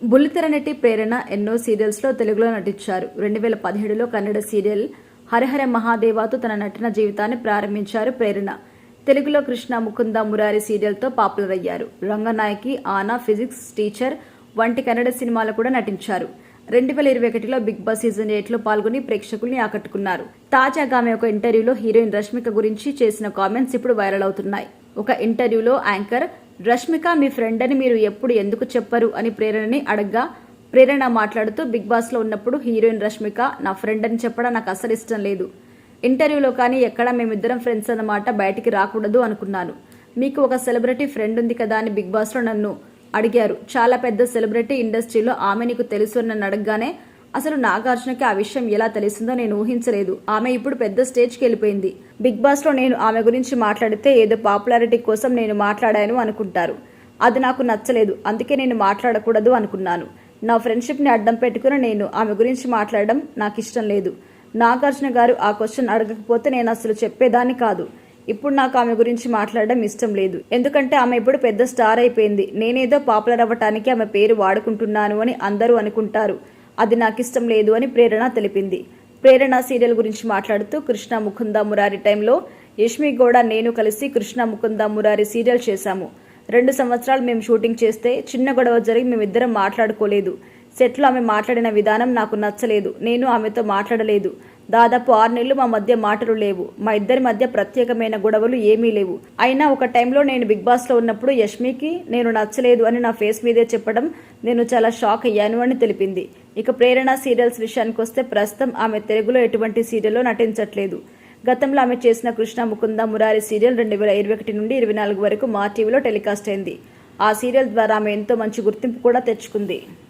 బుల్లితెర నటి ప్రేరణ ఎన్నో సీరియల్స్లో తెలుగులో నటించారు. 2017లో కన్నడ సీరియల్ హరహర మహాదేవాతో తన నటన జీవితాన్ని ప్రారంభించారు ప్రేరణ. తెలుగులో కృష్ణ ముకుంద మురారి సీరియల్తో పాపులర్ అయ్యారు. రంగనాయకి, ఆనా, ఫిజిక్స్ టీచర్ వంటి కన్నడ సినిమాలు కూడా నటించారు. 2021లో బిగ్ బాస్ సీజన్ 8లో పాల్గొని ప్రేక్షకుల్ని ఆకట్టుకున్నారు. తాజాగా ఆమె ఒక ఇంటర్వ్యూలో హీరోయిన్ రష్మిక గురించి చేసిన కామెంట్స్ ఇప్పుడు వైరల్ అవుతున్నాయి. ఒక ఇంటర్వ్యూలో యాంకర్ రష్మిక మీ ఫ్రెండ్ అని మీరు ఎప్పుడు ఎందుకు చెప్పరు అని ప్రేరణని అడగ్గా ప్రేరణ మాట్లాడుతూ బిగ్ బాస్ లో ఉన్నప్పుడు హీరోయిన్ రష్మిక నా ఫ్రెండ్ అని చెప్పడం నాకు అసలు ఇష్టం లేదు. ఇంటర్వ్యూలో కానీ ఎక్కడ మేమిద్దరం ఫ్రెండ్స్ అన్నమాట బయటికి రాకూడదు అనుకున్నాను. మీకు ఒక సెలబ్రిటీ ఫ్రెండ్ ఉంది కదా అని బిగ్ బాస్ లో నన్ను అడిగారు. చాలా పెద్ద సెలబ్రిటీ ఇండస్ట్రీలో ఆమె నీకు తెలుసు అని నన్ను అడగగానే అసలు నాగార్జునకి ఆ విషయం ఎలా తెలిసిందో నేను ఊహించలేదు. ఆమె ఇప్పుడు పెద్ద స్టేజ్కి వెళ్ళిపోయింది. బిగ్ బాస్ లో నేను ఆమె గురించి మాట్లాడితే ఏదో పాపులారిటీ కోసం నేను మాట్లాడాను అనుకుంటారు. అది నాకు నచ్చలేదు. అందుకే నేను మాట్లాడకూడదు అనుకున్నాను. నా ఫ్రెండ్షిప్ ని అడ్డం పెట్టుకుని నేను ఆమె గురించి మాట్లాడడం నాకు ఇష్టం లేదు. నాగార్జున గారు ఆ క్వశ్చన్ అడగకపోతే నేను అసలు చెప్పేదాన్ని కాదు. ఇప్పుడు నాకు ఆమె గురించి మాట్లాడడం ఇష్టం లేదు. ఎందుకంటే ఆమె ఇప్పుడు పెద్ద స్టార్ అయిపోయింది. నేనేదో పాపులర్ అవ్వటానికి ఆమె పేరు వాడుకుంటున్నాను అని అందరూ అనుకుంటారు. అది నాకు ఇష్టం లేదు అని ప్రేరణ తెలిపింది. ప్రేరణ సీరియల్ గురించి మాట్లాడుతూ కృష్ణ ముకుంద మురారి టైంలో యష్మి గౌడ నేను కలిసి కృష్ణ ముకుంద మురారి సీరియల్ చేశాము. 2 సంవత్సరాలు మేము షూటింగ్ చేస్తే చిన్న గొడవ జరిగి మేమిద్దరం మాట్లాడుకోలేదు. సెట్లో ఆమె మాట్లాడిన విధానం నాకు నచ్చలేదు. నేను ఆమెతో మాట్లాడలేదు. దాదాపు 6 నెలలు మా మధ్య మాటలు లేవు. మా ఇద్దరి మధ్య ప్రత్యేకమైన గొడవలు ఏమీ లేవు. అయినా ఒక టైంలో నేను బిగ్ బాస్ లో ఉన్నప్పుడు యష్మికి నేను నచ్చలేదు అని నా ఫేస్ మీదే చెప్పడం నేను చాలా షాక్ అయ్యాను అని తెలిపింది. ఇక ప్రేరణ సీరియల్స్ విషయానికి వస్తే ప్రస్తుతం ఆమె తెలుగులో ఎటువంటి సీరియల్లో నటించట్లేదు. గతంలో ఆమె చేసిన కృష్ణ ముకుంద మురారి సీరియల్ 2021 నుండి 24 వరకు మా టీవీలో టెలికాస్ట్ అయింది. ఆ సీరియల్ ద్వారా ఆమె ఎంతో మంచి గుర్తింపు కూడా తెచ్చుకుంది.